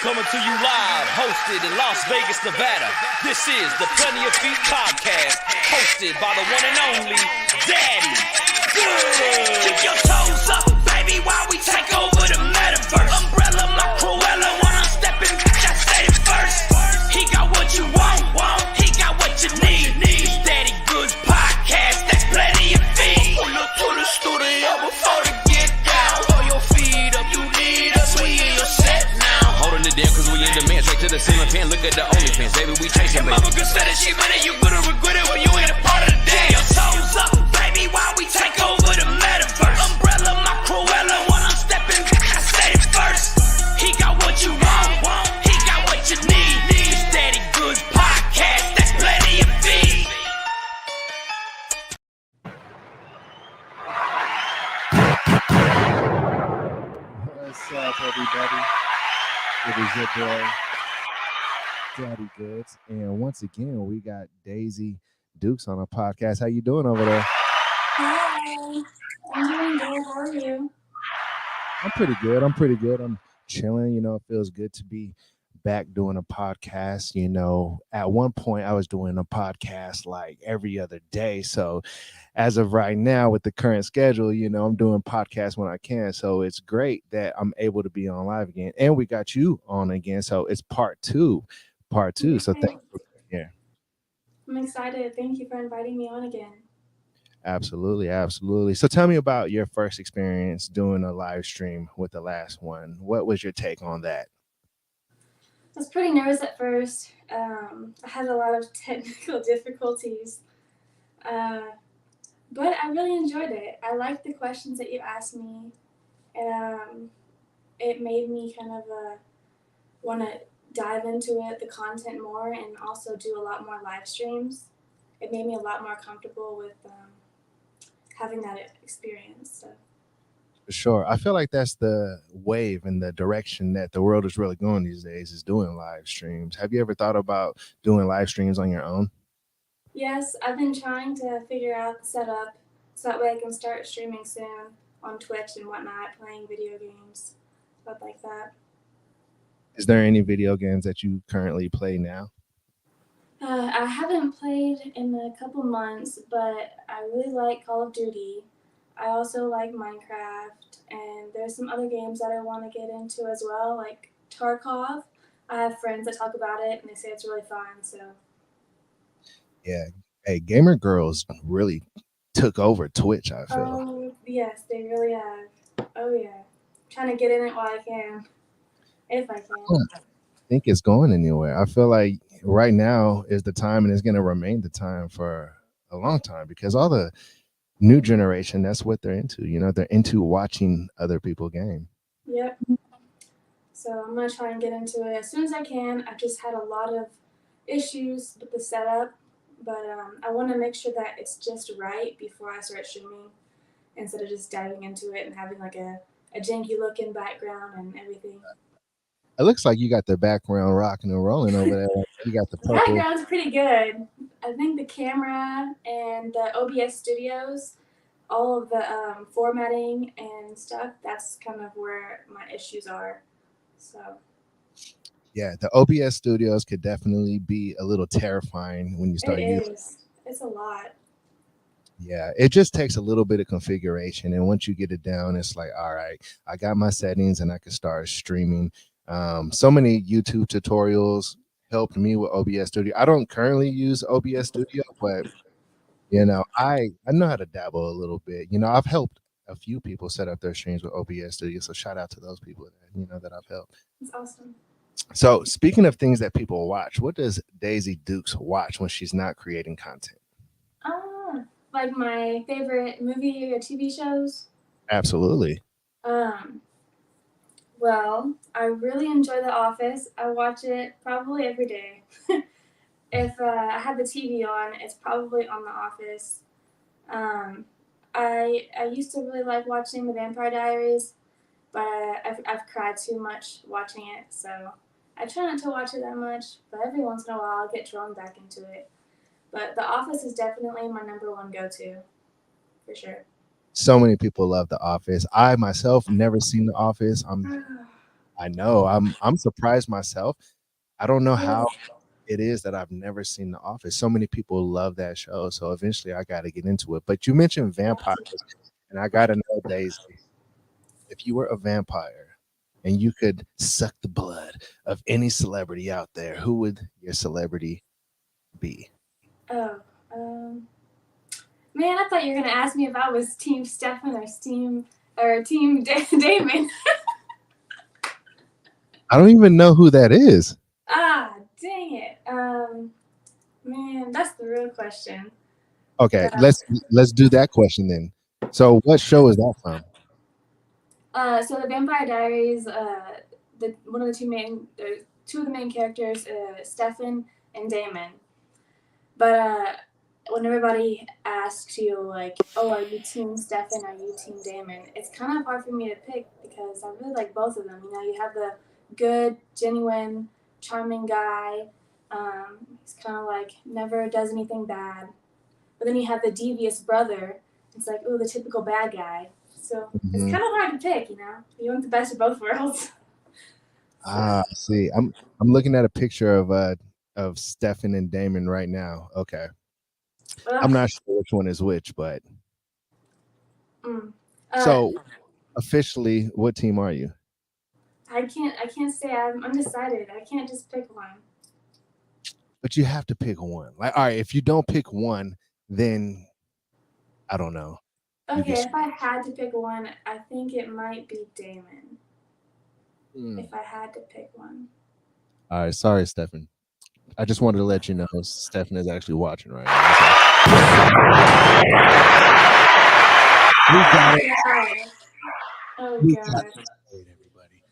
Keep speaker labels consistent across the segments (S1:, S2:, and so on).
S1: Coming to you live, hosted in Las Vegas, Nevada. This is the Plenty of Feet podcast, hosted by the one and only Daddy Good. Keep your toes up, baby, while we take over the metaverse. Umbrella, my Cruella, when I'm stepping back, I say it first. He got what you want, he got what you need. It's Daddy Good's podcast, that's Plenty of Feet. Pull up to the studio before the get down. Throw your feet up, you need us, we in your set now. Holding it down cause we in demand, straight to the ceiling fan. Look at the OnlyFans, baby, we chasing, baby. Mama good said that she with it, you gonna regret it when you ain't a part of the dance. Your toes up, baby, while we take over the metaverse. Umbrella, my Cruella, when I'm stepping back, I say it first. He got what you want, he got what you need. It's Daddy Good's podcast, that's Plenty of Feet.
S2: What's up, everybody? It is your boy, Daddy Goods, and once again, we got Daisy Dukes on our podcast. How you doing over there?
S3: Hi, I'm doing good. How are you?
S2: I'm pretty good. I'm chilling. It feels good to be back doing a podcast. At one point I was doing a podcast like every other day. So as of right now with the current schedule, I'm doing podcasts when I can. So it's great that I'm able to be on live again. And we got you on again. So it's part two.
S3: Okay.
S2: So thank you for being here.
S3: I'm excited. Thank you for inviting me on again.
S2: Absolutely. So tell me about your first experience doing a live stream with the last one. What was your take on that?
S3: I was pretty nervous at first. I had a lot of technical difficulties, but I really enjoyed it. I liked the questions that you asked me, and it made me kind of want to dive into it, the content more, and also do a lot more live streams. It made me a lot more comfortable with having that experience. So.
S2: For sure. I feel like that's the wave and the direction that the world is really going these days, is doing live streams. Have you ever thought about doing live streams on your own?
S3: Yes, I've been trying to figure out the setup so that way I can start streaming soon on Twitch and whatnot, playing video games, stuff like that.
S2: Is there any video games that you currently play now?
S3: I haven't played in a couple months, but I really like Call of Duty. I also like Minecraft, and there's some other games that I want to get into as well, like Tarkov. I have friends that talk about it, and they say it's really fun. So.
S2: Yeah. Hey, gamer girls really took over Twitch, I feel.
S3: Oh, yes, they really have. Oh, yeah. I'm trying to get in it while I can, if I can.
S2: I don't think it's going anywhere. I feel like right now is the time, and it's going to remain the time for a long time, because all the new generation, that's what they're into. They're into watching other people game.
S3: Yep. So I'm going to try and get into it as soon as I can. I've just had a lot of issues with the setup, but I want to make sure that it's just right before I start streaming, instead of just diving into it and having like a janky looking background and everything.
S2: It looks like you got the background rocking and rolling over there. You got the purple.
S3: The background's pretty good. I think the camera and the OBS studios, all of the formatting and stuff, that's kind of where my issues are. So.
S2: Yeah, the OBS studios could definitely be a little terrifying when you start using it.
S3: It's a lot.
S2: Yeah, it just takes a little bit of configuration. And once you get it down, it's like, all right, I got my settings and I can start streaming. So many YouTube tutorials helped me with OBS Studio. I don't currently use OBS Studio, but I know how to dabble a little bit. I've helped a few people set up their streams with OBS Studio, so shout out to those people that I've helped.
S3: It's awesome.
S2: So speaking of things that people watch, what does Daisy Dukes watch when she's not creating content?
S3: Like my favorite movie or TV shows?
S2: Absolutely.
S3: Well, I really enjoy The Office. I watch it probably every day. If I have the TV on, it's probably on The Office. I used to really like watching The Vampire Diaries, but I've cried too much watching it, so I try not to watch it that much, but every once in a while I'll get drawn back into it. But The Office is definitely my number one go-to, for sure.
S2: So many people love The Office. I myself never seen The Office. I know. I'm surprised myself. I don't know
S3: Really?
S2: how it is that I've never seen The Office. So many people love that show, so eventually I got to get into it. But you mentioned vampires, and I got to know, Daisy, if you were a vampire and you could suck the blood of any celebrity out there, who would your celebrity be?
S3: Oh, man, I thought you were gonna ask me if I was Team Stefan or Team Damon.
S2: I don't even know who that is.
S3: Ah, dang it. Man, that's the real question.
S2: Okay,
S3: But
S2: let's do that question then. So, what show is that from?
S3: so the Vampire Diaries, the one of the two of the main characters, Stefan and Damon. But when everybody asks you like, "Oh, are you Team Stefan? Are you Team Damon?" It's kind of hard for me to pick because I really like both of them. You know, you have the good, genuine, charming guy. He's kind of like never does anything bad. But then you have the devious brother. It's like, oh, the typical bad guy. So it's
S2: Mhm.
S3: kind of hard to pick. You know, you want the best of both worlds. So,
S2: I see. I'm looking at a picture of Stefan and Damon right now. Okay. I'm
S3: ugh.
S2: not sure which one is which, but
S3: Mm. Uh,
S2: so officially, what team are you?
S3: I can't say I'm undecided. I can't just pick one.
S2: But you have to pick one. Like, all right, if you don't pick one, then I don't know. You
S3: Okay,
S2: get
S3: if I had to pick one, I think it might be Damon.
S2: Hmm.
S3: If I had to pick one.
S2: All right, sorry, Stefan. I just wanted to let you know Stefan is actually watching right now. So we got it.
S3: Wow. Oh
S2: We got
S3: god.
S2: this played, everybody.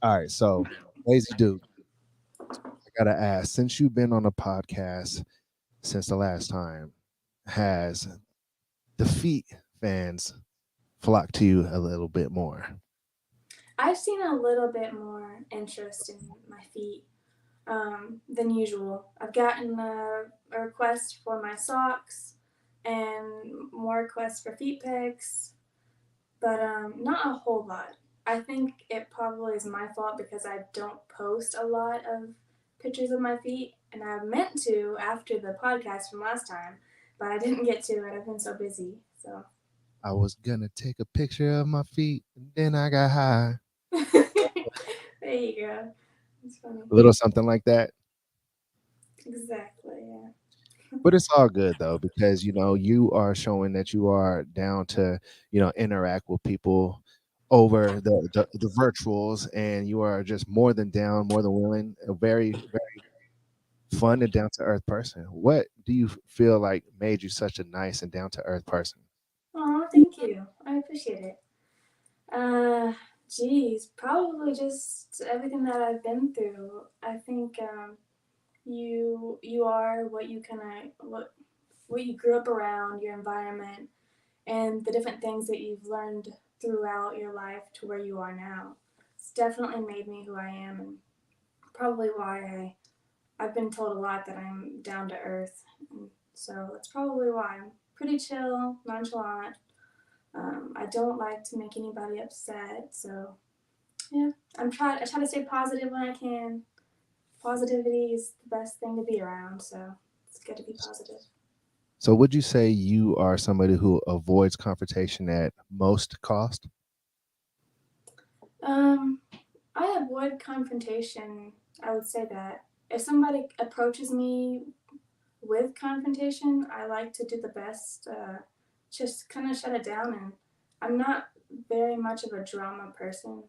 S2: All right, so Lazy Dude, I gotta ask, since you've been on a podcast since the last time, has the Feet fans flocked to you a little bit more?
S3: I've seen a little bit more interest in my feet than usual. I've gotten a request for my socks and more requests for feet pics, but not a whole lot. I think it probably is my fault because I don't post a lot of pictures of my feet, and I meant to after the podcast from last time, but I didn't get to it. I've been so busy. So
S2: I was gonna take a picture of my feet, and then I got high.
S3: there you go. It's funny.
S2: A little something like that.
S3: Exactly. Yeah.
S2: But it's all good though, because you are showing that you are down to interact with people over the virtuals, and you are just more than down, more than willing, a very very fun and down to earth person. What do you feel like made you such a nice and down to earth person?
S3: Oh, thank you. I appreciate it. Geez, probably just everything that I've been through. I think you are what you kind of what you grew up around, your environment, and the different things that you've learned throughout your life to where you are now. It's definitely made me who I am, and probably why I've been told a lot that I'm down to earth. And so that's probably why I'm pretty chill, nonchalant. I don't like to make anybody upset, so yeah, I try to stay positive when I can. Positivity is the best thing to be around, so it's good to be positive.
S2: So would you say you are somebody who avoids confrontation at most cost?
S3: Um, I avoid confrontation. I would say that if somebody approaches me with confrontation, I like to do the best, just kind of shut it down. And I'm not very much of a drama person,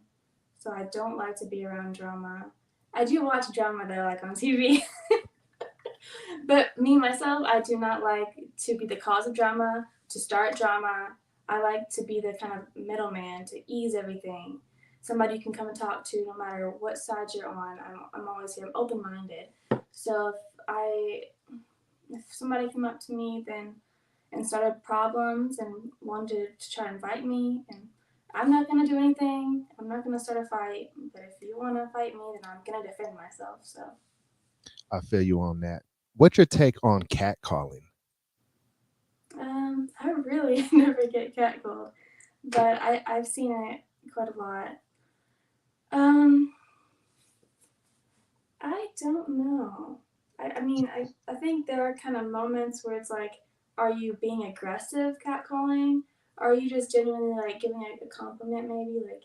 S3: so I don't like to be around drama. I do watch drama though, like on TV. But me myself, I do not like to be the cause of drama, to start drama. I like to be the kind of middleman to ease everything. Somebody you can come and talk to no matter what side you're on. I'm always here. I'm open minded. So if somebody came up to me then and started problems and wanted to try and fight me, and I'm not gonna do anything. I'm not gonna start a fight. But if you want to fight me, then I'm gonna defend myself. So
S2: I feel you on that. What's your take on catcalling?
S3: I really never get catcalled, but I've seen it quite a lot. Um, I don't know. I think there are kind of moments where it's like, are you being aggressive catcalling? Or are you just genuinely like giving a compliment maybe? Like,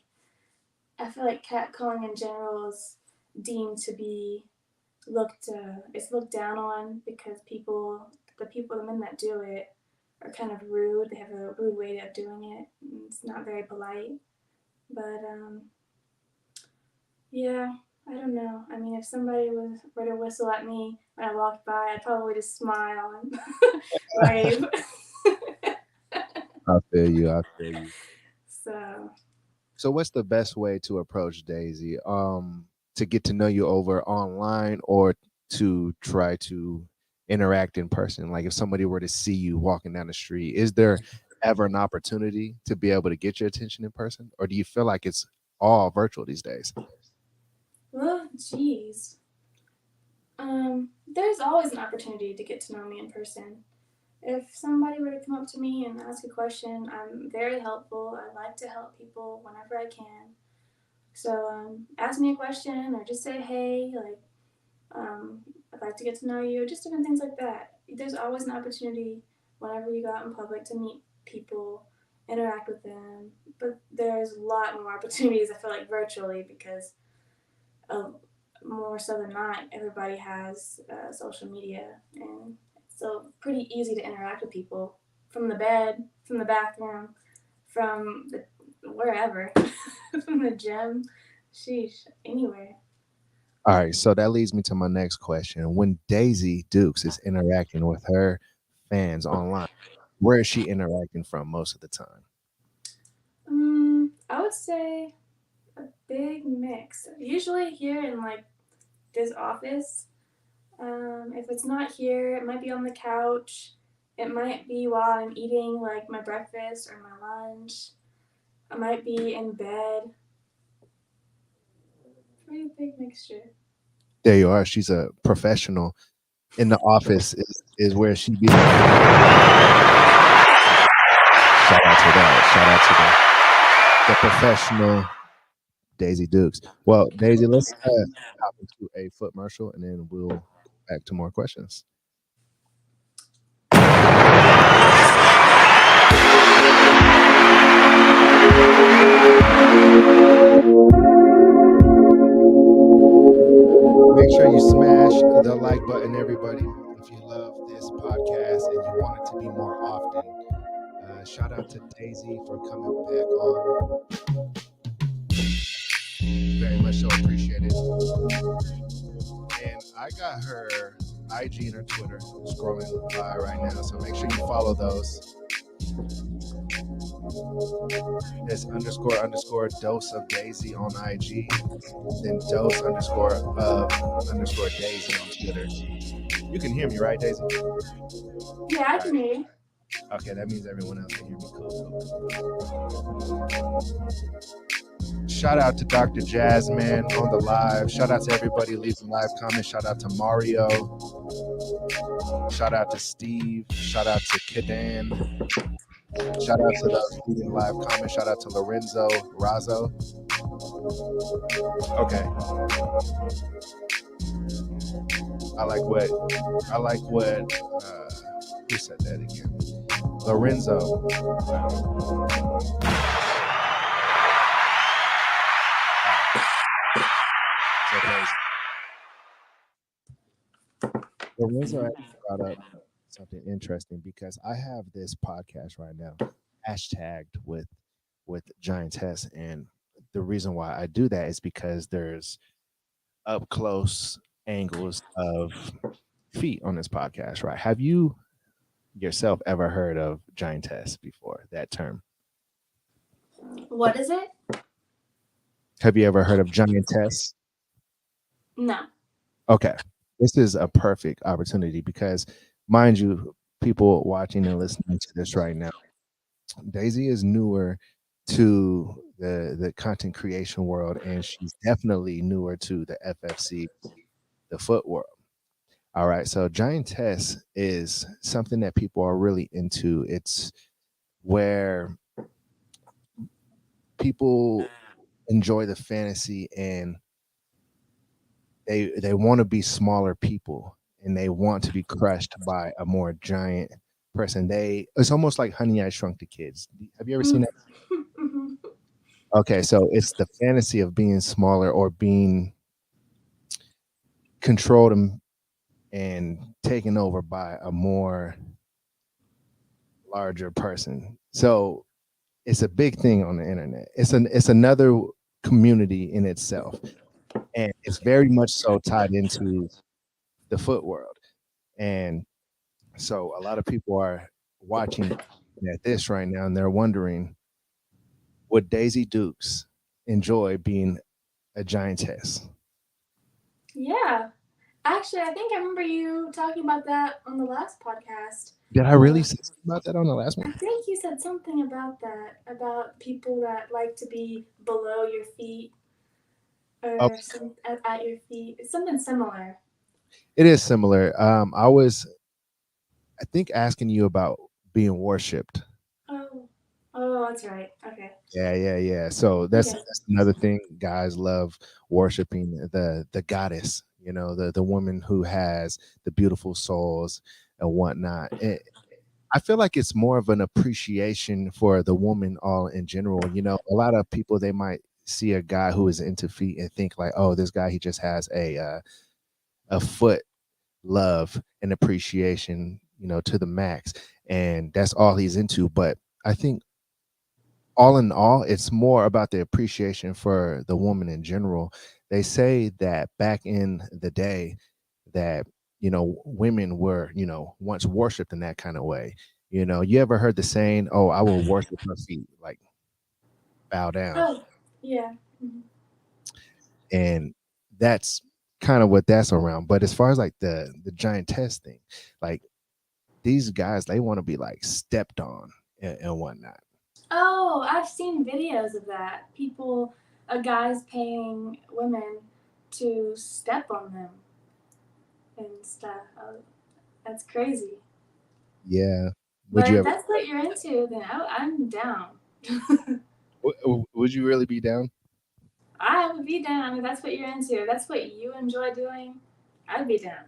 S3: I feel like catcalling in general is deemed to be it's looked down on because the men that do it are kind of rude. They have a rude way of doing it. And it's not very polite. But yeah, I don't know. I mean, if somebody were to whistle at me when I walked by, I'd probably just smile and wave.
S2: I feel you. I feel you.
S3: So,
S2: So what's the best way to approach Daisy? To get to know you over online or to try to interact in person? Like if somebody were to see you walking down the street, is there ever an opportunity to be able to get your attention in person? Or do you feel like it's all virtual these days?
S3: well, geez. There's always an opportunity to get to know me in person. If somebody were to come up to me and ask a question, I'm very helpful. I like to help people whenever I can. So ask me a question or just say hey, like I'd like to get to know you, just different things like that. There's always an opportunity whenever you go out in public to meet people, interact with them. But there's a lot more opportunities, I feel like, virtually because uh, more so than not, everybody has social media. And it's so pretty easy to interact with people from the bed, from the bathroom, from the, wherever, from the gym. Sheesh, anywhere.
S2: All right, so that leads me to my next question. When Daisy Dukes is interacting with her fans online, where is she interacting from most of the time?
S3: I would say a big mix. Usually here in like this office. If it's not here, it might be on the couch. It might be while I'm eating like my breakfast or my lunch. I might be in bed. Pretty big mixture.
S2: There you are. She's a professional in the office is where she be. Shout out to that. Shout out to the professional Daisy Dukes. Well, Daisy, let's hop into a foot commercial and then we'll back to more questions. Make sure you smash the like button, everybody. If you love this podcast and you want it to be more often, shout out to Daisy for coming back on. Very much so appreciated. And I got her IG and her Twitter scrolling by right now, so make sure you follow those. It's __ dose of Daisy on IG, then dose __ Daisy on Twitter. You can hear me, right, Daisy?
S3: Yeah, I can hear you.
S2: Okay, that means everyone else can hear me. Cool. Shout out to Dr. Jazzman on the live. Shout out to everybody leaving live comments. Shout out to Mario. Shout out to Steve. Shout out to Kidan. Shout out to those leaving live comments. Shout out to Lorenzo Razzo. Okay. I like what who said that again? Lorenzo. Lorenzo actually brought up something interesting because I have this podcast right now hashtagged with Giantess, and the reason why I do that is because there's up close angles of feet on this podcast, right? Have you yourself ever heard of Giantess before, that term?
S3: What is it?
S2: Have you ever heard of Giantess?
S3: No.
S2: Okay. This is a perfect opportunity because, mind you, people watching and listening to this right now, Daisy is newer to the content creation world, and she's definitely newer to the FFC, the foot world. All right, so Giantess is something that people are really into. It's where people enjoy the fantasy, and they want to be smaller people, and they want to be crushed by a more giant person. It's almost like Honey I Shrunk the Kids. Have you ever seen
S3: Mm.
S2: that? Okay, so it's the fantasy of being smaller or being controlled and taken over by a more larger person. So it's a big thing on the internet. It's another community in itself, and it's very much so tied into the foot world. And so a lot of people are watching at this right now, and they're wondering, would Daisy Dukes enjoy being a giantess?
S3: Yeah. Actually, I think I remember you talking about that on the last podcast.
S2: Did I really say something about that on the last
S3: I
S2: one?
S3: think you said something about that, about people that like to be below your feet
S2: Oh,
S3: or some at your feet. It's something similar.
S2: it is similar. I was, I think, asking you about being worshipped.
S3: Oh, oh, that's right. Okay.
S2: Yeah, yeah, yeah. So
S3: Okay.
S2: that's another thing. Guys love worshiping the goddess. You know, the woman who has the beautiful souls and whatnot. I feel like it's more of an appreciation for the woman all in general. You know, a lot of people, they might see a guy who is into feet and think like, oh, this guy, he just has a foot love and appreciation, to the max, and that's all he's into. But I think all in all, it's more about the appreciation for the woman in general. They say that back in the day, that women were, once worshipped in that kind of way. You ever heard the saying, "Oh, I will worship her feet," like bow down,
S3: Oh, yeah. Mhm.
S2: and that's kind of what that's around. But as far as like the giantess thing, like these guys, they want to be like stepped on and whatnot.
S3: Oh, I've seen videos of that. People, guys paying women to step on them and stuff. Oh, that's crazy.
S2: Yeah. Would
S3: But
S2: you
S3: if
S2: ever?
S3: that's what you're into, then I'm down.
S2: Would you really be down?
S3: I would be down. I mean, that's what you're into. If that's what you enjoy doing, I'd be down.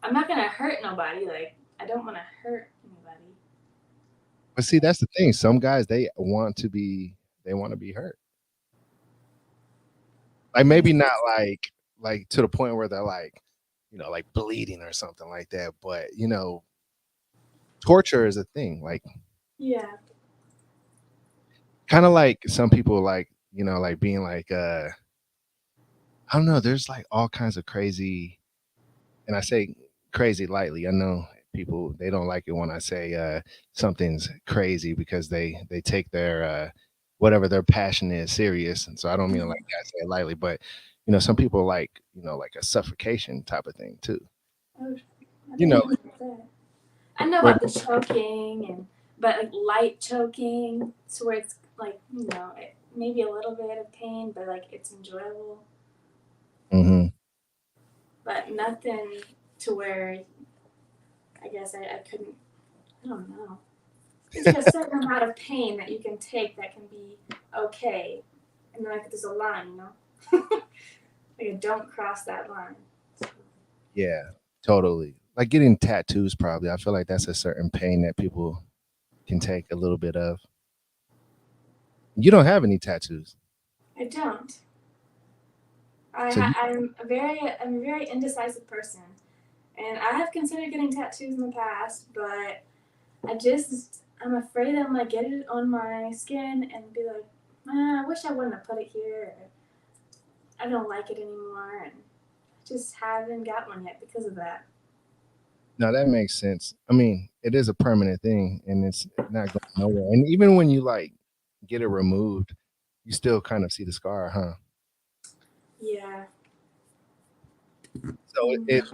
S3: I'm not gonna hurt nobody. Like, I don't want to hurt anybody.
S2: But see, that's the thing. Some guys, they want to be hurt. Like maybe not like to the point where they're like, like bleeding or something like that. But torture is a thing. Like
S3: Yeah.
S2: kind of like some people like, like being like I don't know, there's like all kinds of crazy, and I say crazy lightly. I know people, they don't like it when I say something's crazy because they take their whatever their passion is serious, and so I don't mean to like I say it lightly, but some people like like a suffocation type of thing too.
S3: Oh, I
S2: You
S3: didn't
S2: know,
S3: know about that. I know
S2: where
S3: about the choking but like light choking, to where it's like maybe a little bit of pain, but like it's enjoyable,
S2: hmm
S3: but nothing to where I guess I couldn't. I don't know. There's like a certain amount of pain that you can take that can be okay, and then like there's a line. Like don't cross that line.
S2: yeah, totally. Like getting tattoos, probably. I feel like that's a certain pain that people can take a little bit of. You don't have any tattoos,
S3: I don't.
S2: so you.
S3: I'm a very indecisive person, and I have considered getting tattoos in the past, but I'm afraid I'm like get it on my skin and be like, I wish I wouldn't have put it here. Or, I don't like it anymore, and I just haven't got one yet because of that.
S2: No, that makes sense. I mean, it is a permanent thing, and it's not going nowhere. And even when you like get it removed, you still kind of see the scar, huh?
S3: Yeah.
S2: So
S3: Mm.
S2: if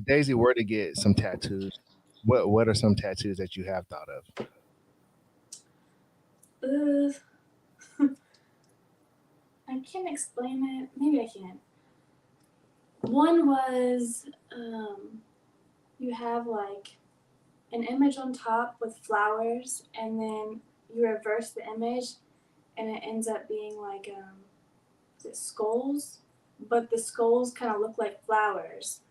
S2: Daisy were to get some tattoos, what are some tattoos that you have thought of?
S3: Ugh. I can't explain it. Maybe I can. One was you have like an image on top with flowers, and then you reverse the image, and it ends up being like is it skulls? But the skulls kind of look like flowers.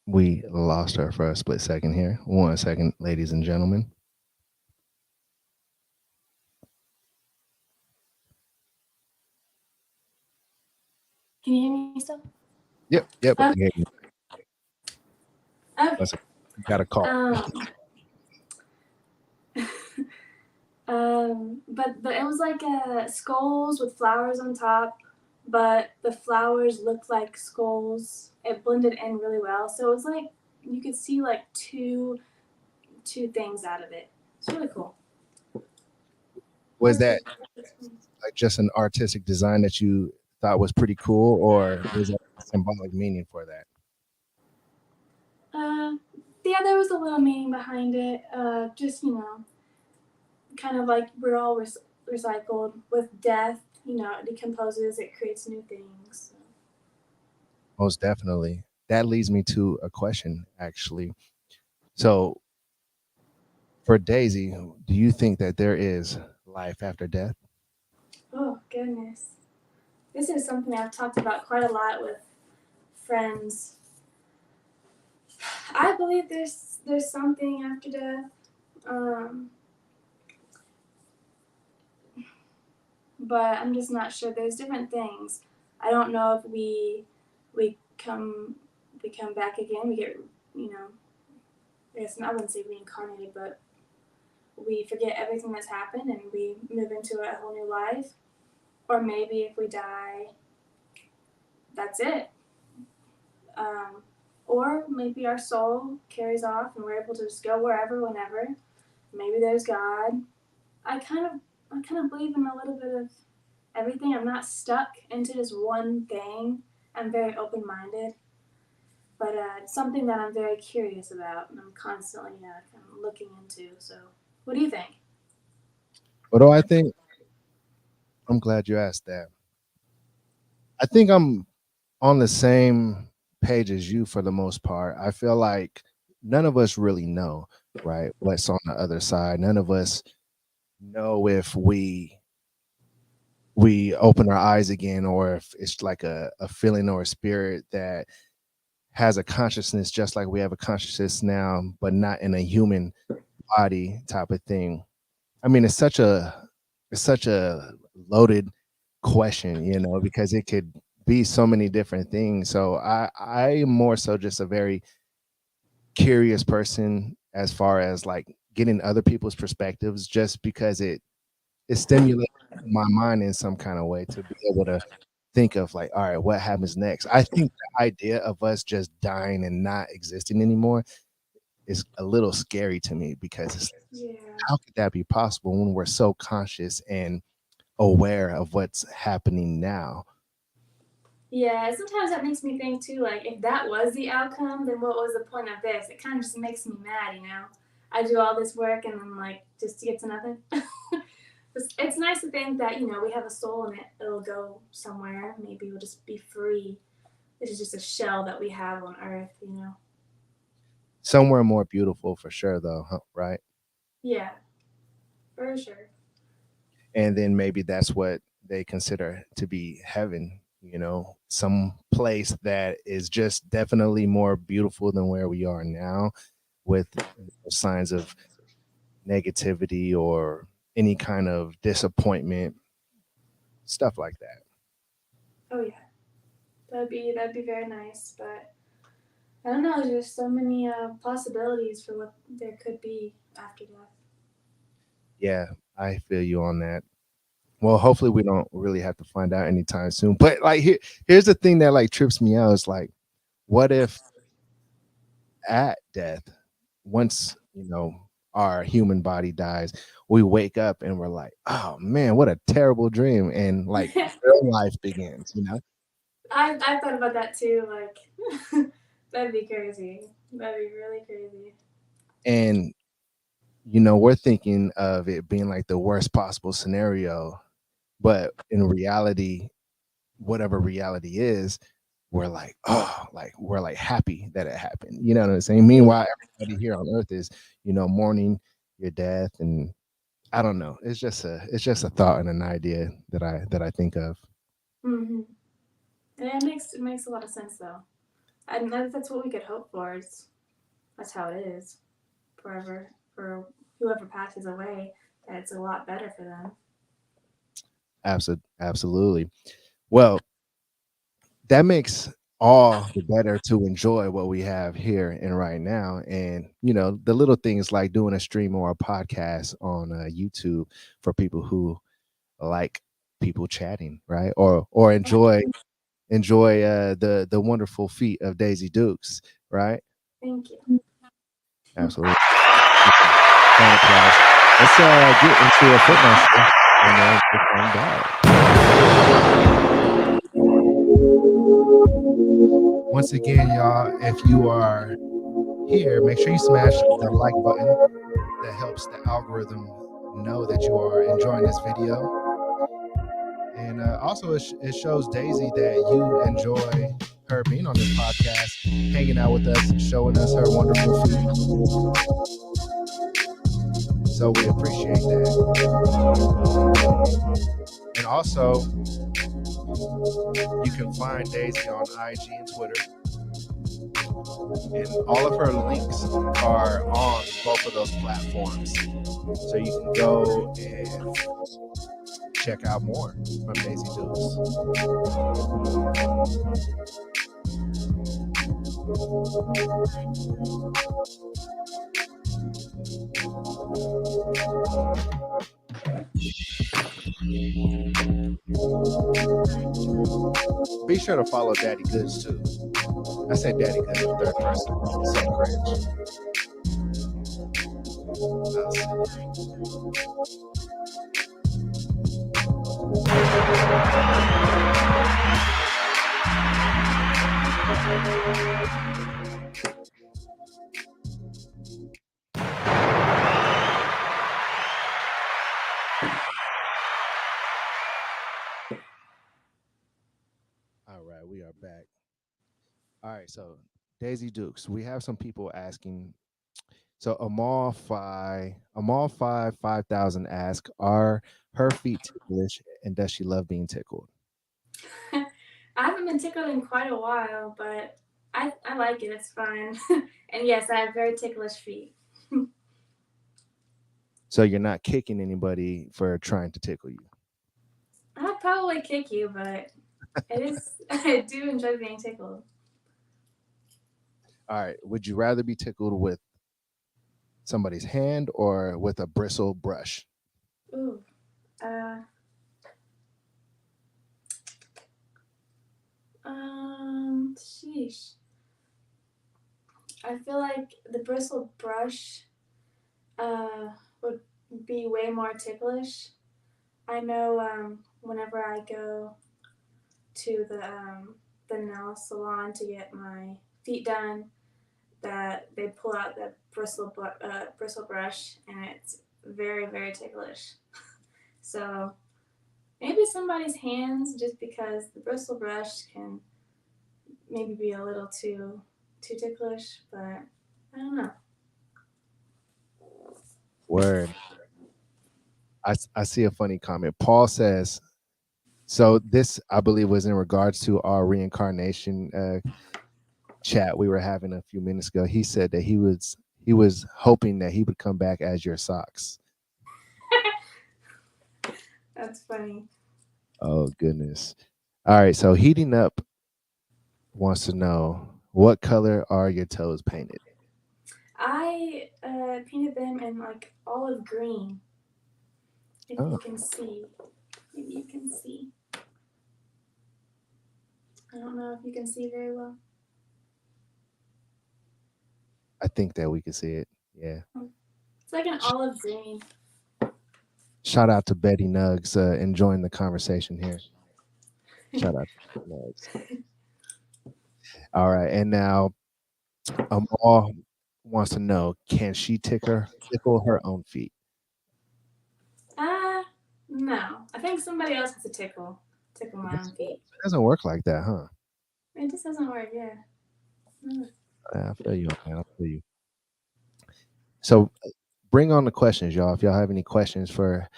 S2: We lost her for a split second here. 1 second, ladies and gentlemen.
S3: Can you hear me still?
S2: Yep.
S3: Okay.
S2: Yeah,
S3: Okay.
S2: listen, you got a call.
S3: But it was like skulls with flowers on top, but the flowers looked like skulls. It blended in really well, so it was like you could see like two things out of it. It's really cool.
S2: Was that like just an artistic design that you thought was pretty cool, or was there a symbolic meaning for that?
S3: Uh, yeah, there was a little meaning behind it. Just kind of like we're all recycled with death. It decomposes, it creates new things. So.
S2: Most definitely. That leads me to a question, actually. So, for Daisy, do you think that there is life after death?
S3: Oh goodness, this is something I've talked about quite a lot with friends. I believe there's something after death, um, but I'm just not sure. There's different things. I don't know if we come we come back again. We get I guess I wouldn't say reincarnated, but we forget everything that's happened and we move into a whole new life. Or maybe if we die, that's it. Um, or maybe our soul carries off and we're able to just go wherever, whenever. Maybe there's God. I kind of I kind of believe in a little bit of everything. I'm not stuck into just one thing. I'm very open minded, but it's something that I'm very curious about and I'm constantly kind of looking into. So, what do you think?
S2: What do I think? I'm glad you asked that. I think I'm on the same page as you for the most part. I feel like none of us really know, right? What's on the other side. None of us know if we open our eyes again, or if it's like a feeling or a spirit that has a consciousness just like we have a consciousness now, but not in a human body type of thing. I mean, it's such a loaded question, because it could be so many different things. So I am more so just a very curious person as far as like getting other people's perspectives, just because it stimulates my mind in some kind of way to be able to think of like, all right, what happens next? I think the idea of us just dying and not existing anymore is a little scary to me, because it's like,
S3: Yeah.
S2: how could that be possible when we're so conscious and aware of what's happening now?
S3: Yeah, sometimes that makes me think too, like if that was the outcome, then what was the point of this? It kind of just makes me mad. I do all this work and then like just to get to nothing. It's nice to think that, we have a soul and it'll go somewhere. Maybe we'll just be free. This is just a shell that we have on earth.
S2: Somewhere more beautiful for sure, though, right?
S3: Yeah, for sure.
S2: And then maybe that's what they consider to be heaven, some place that is just definitely more beautiful than where we are now, with signs of negativity or any kind of disappointment, stuff like that.
S3: Oh yeah, that'd be very nice. But I don't know. There's so many possibilities for what there could be after death.
S2: Yeah, I feel you on that. Well, hopefully we don't really have to find out anytime soon. But like here's the thing that like trips me out is like, what if at death, once our human body dies, we wake up and we're like, oh man, what a terrible dream, and like real life begins.
S3: I thought about that too. Like, that'd be crazy. That'd be really crazy.
S2: And we're thinking of it being like the worst possible scenario, but in reality, whatever reality is, we're like, oh, like we're like happy that it happened. You know what I'm saying?
S3: Yeah.
S2: Meanwhile, everybody here on earth is, mourning, your death, and I don't know. It's just a thought and an idea that I think of.
S3: Hmm. Yeah, it makes a lot of sense though. And that's what we could hope for. That's how it is forever for whoever passes away. That it's a lot better for them.
S2: Absolutely. Well, that makes all the better to enjoy what we have here and right now. And, the little things like doing a stream or a podcast on YouTube for people who like people chatting, right? Or enjoy the wonderful feat of Daisy Dukes, right?
S3: Thank you.
S2: Absolutely. Round of applause. Let's get into a footnote and then we'll come back. Once again, y'all, if you are here, make sure you smash the like button. That helps the algorithm know that you are enjoying this video. And also, it shows Daisy that you enjoy her being on this podcast, hanging out with us, showing us her wonderful feet. So we appreciate that. And also, you can find Daisy on IG and Twitter. And all of her links are on both of those platforms. So you can go and check out more from Daisy Dukes. Be sure to follow Daddy Goods too. I said Daddy Goods in third person. So cringe. All right, we are back. All right, so Daisy Dukes, we have some people asking. So Amal 5000 ask, are her feet ticklish and does she love being tickled?
S3: I haven't been tickled in quite a while, but I like it. It's fun. And yes, I have very ticklish feet.
S2: So you're not kicking anybody for trying to tickle you.
S3: I'd probably kick you, but it is. I do enjoy being tickled.
S2: All right, would you rather be tickled with somebody's hand or with a bristle brush?
S3: Ooh. Uh. Sheesh. I feel like the bristle brush would be way more ticklish. I know whenever I go to the nail salon to get my feet done, that they pull out the bristle brush, and it's very very ticklish. So maybe somebody's hands, just because the bristle brush can maybe be a little too ticklish, but I don't know.
S2: Word. I see a funny comment. Paul says, so this I believe was in regards to our reincarnation chat we were having a few minutes ago. He said that he was hoping that he would come back as your socks.
S3: That's funny.
S2: Oh goodness. All right, so heating up wants to know, what color are your toes painted?
S3: I painted them in like olive green. If you
S2: Oh,
S3: can see, maybe you can see. I don't know if you can see very well.
S2: I think that we can see it. Yeah.
S3: It's like an olive green.
S2: Shout out to Betty Nugs enjoying the conversation here. Shout out to Betty Nugs. All right, and now Amal wants to know, can she tickle her own feet?
S3: Ah, no. I think somebody else has to tickle
S2: It
S3: my own feet.
S2: doesn't work like that, huh?
S3: It just doesn't work. Yeah. Mm.
S2: I feel you, man. I feel you. So bring on the questions, y'all. If y'all have any questions for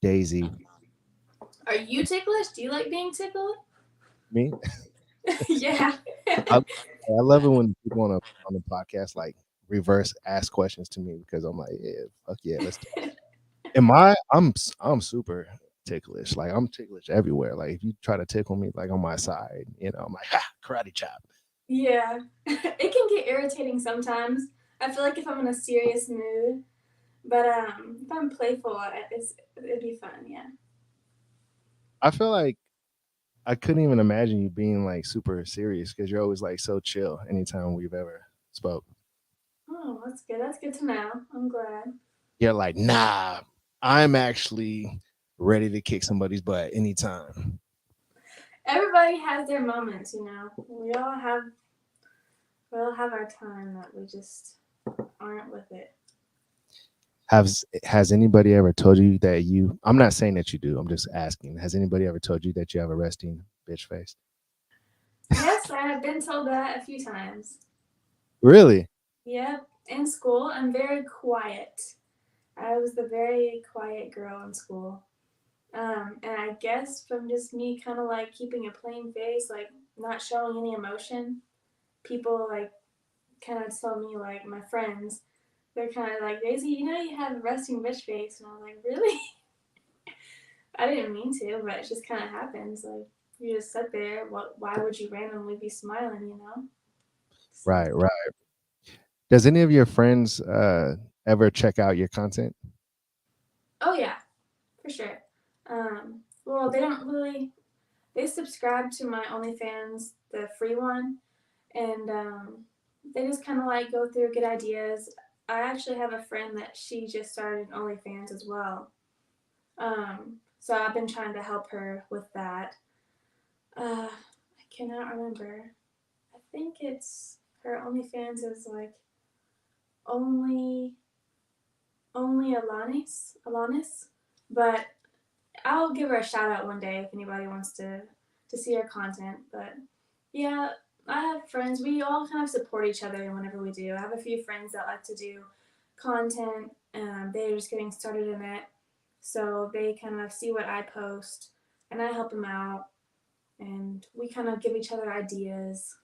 S2: Daisy,
S3: Are you ticklish? Do you like being tickled?
S2: me,
S3: Yeah.
S2: I, I love it when people on the podcast like reverse ask questions to me because I'm like, yeah, fuck yeah, let's. And I'm super ticklish. Like I'm ticklish everywhere. Like if you try to tickle me, like on my side, I'm like, ha, karate chop.
S3: Yeah. It can get irritating sometimes. I feel like if I'm in a serious mood, but if I'm playful, it'd be fun. Yeah.
S2: I feel like I couldn't even imagine you being like super serious because you're always like so chill anytime we've ever spoke.
S3: Oh, that's good. That's good to know. I'm glad.
S2: You're like, nah, I'm actually ready to kick somebody's butt anytime.
S3: Everybody has their moments, you know. We all have our time that we just aren't with it.
S2: Has anybody ever told you that you? I'm not saying that you do. I'm just asking. Has anybody ever told you that you have a resting bitch face?
S3: Yes, I have been told that a few times.
S2: Really?
S3: Yep. In school, I'm very quiet. I was the very quiet girl in school. And I guess from just me kind of like keeping a plain face, like not showing any emotion, people like kind of tell me, like my friends, they're kind of like, Daisy, you have a resting bitch face. And I'm like, really? I didn't mean to, but it just kind of happens. Like, you just sit there. Why would you randomly be smiling? So,
S2: Right, right. Does any of your friends ever check out your content?
S3: oh, yeah, for sure. Well, they don't really, they subscribe to my OnlyFans, the free one, and they just kind of like go through, get ideas. I actually have a friend that she just started OnlyFans as well. So I've been trying to help her with that. I cannot remember. I think it's her OnlyFans is like only only Alanis, but I'll give her a shout out one day if anybody wants to see her content. But yeah, I have friends. We all kind of support each other whenever we do. I have a few friends that like to do content. They're just getting started in it, so they kind of see what I post, and I help them out, and we kind of give each other ideas.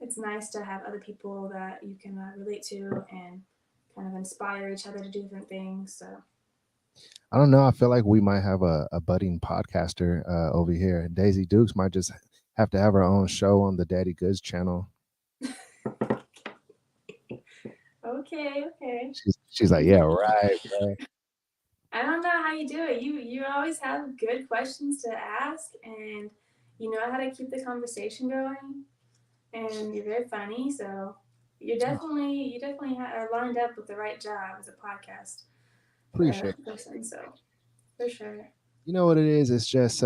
S3: It's nice to have other people that you can relate to and kind of inspire each other to do different things. So
S2: I don't know. I feel like we might have a budding podcaster over here. Daisy Dukes might just have to have her own show on the Daddy Goods channel.
S3: okay.
S2: She's like, yeah, right, right.
S3: I don't know how you do it. You always have good questions to ask, and you know how to keep the conversation going, and you're very funny. So you definitely are lined up with the right job as a podcast
S2: Appreciate it.
S3: person. So for sure.
S2: You know what it is? It's just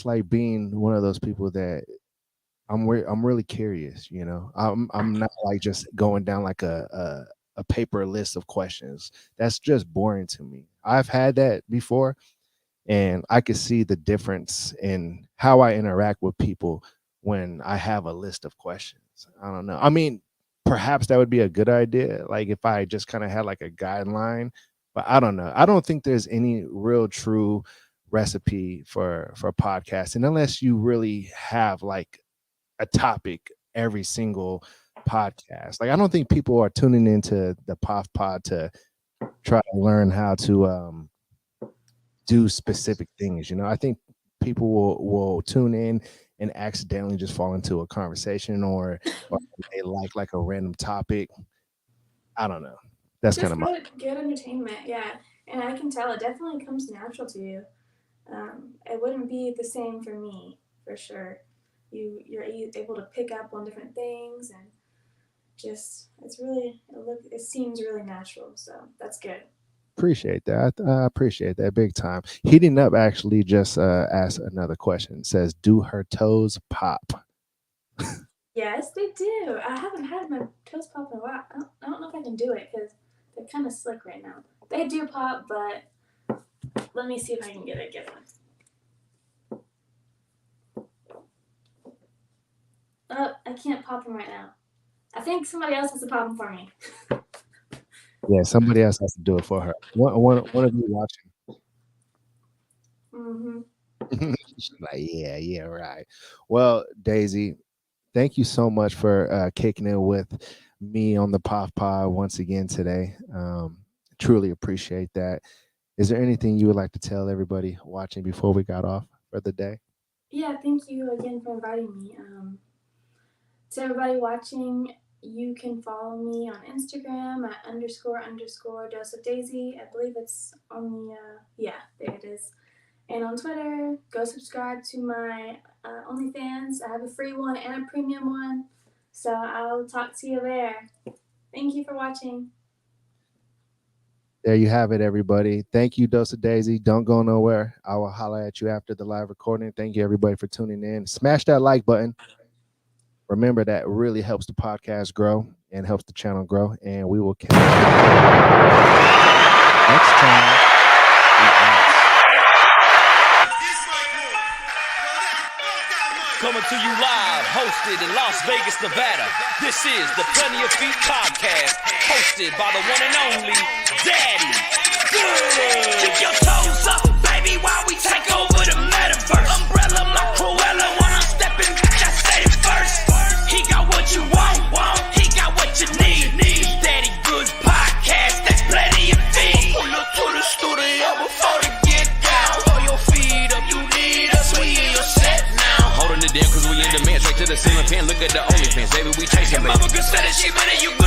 S2: like being one of those people that I'm really curious, I'm not like just going down like a paper list of questions. That's just boring to me. I've had that before, and I could see the difference in how I interact with people when I have a list of questions. I don't know. I mean, perhaps that would be a good idea, like if I just kind of had like a guideline, but I don't know. I don't think there's any real true recipe for podcasting unless you really have like a topic every single podcast. Like I don't think people are tuning into the POF pod to try to learn how to do specific things. I think people will tune in and accidentally just fall into a conversation or they like a random topic. I don't know. That's kind
S3: Just
S2: of my
S3: good entertainment, yeah. And I can tell it definitely comes natural to you. It wouldn't be the same for me, for sure. You're able to pick up on different things, and just it seems really natural. So that's good.
S2: appreciate that. I appreciate that big time. Heating up actually just asked another question. It says, do her toes pop?
S3: Yes, they do. I haven't had my toes pop in a while. I don't know if I can do it because they're kind of slick right now. They do pop, but let me see if I can get one. Oh, I can't pop them right now. I think somebody else has to pop them for me.
S2: Yeah, somebody else has to do it for her. One of you watching. Like, yeah, right. Well, Daisy, thank you so much for kicking it with me on the POF Pod once again today. Truly appreciate that. Is there anything you would like to tell everybody watching before we got off for the day?
S3: Yeah, thank you again for inviting me. To everybody watching, you can follow me on Instagram at __ dose of Daisy. I believe it's on the, yeah, there it is. And on Twitter, go subscribe to my OnlyFans. I have a free one and a premium one. So I'll talk to you there. Thank you for watching.
S2: There you have it, everybody. Thank you, Dose of Daisy. Don't go nowhere. I will holler at you after the live recording. Thank you, everybody, for tuning in. Smash that like button. Remember, that really helps the podcast grow and helps the channel grow. And we will catch you next time.
S1: Coming to you live, hosted in Las Vegas, Nevada. This is the Plenty of Feet podcast, hosted by the one and only Daddy Good. Keep your toes up, baby, while we take over the metaverse. Umbrella, my Cruella, when I'm stepping back, I said it first. He got what you want, he got what you need. Daddy Good's podcast, that's Plenty of Feet. Pull up to the studio before they get down. Throw your feet up, you need us, we in your set now. Holding it down cause we in demand, straight to the ceiling fan. Look at the OnlyFans, baby, we chasing, baby. Mama good said that she better, you good.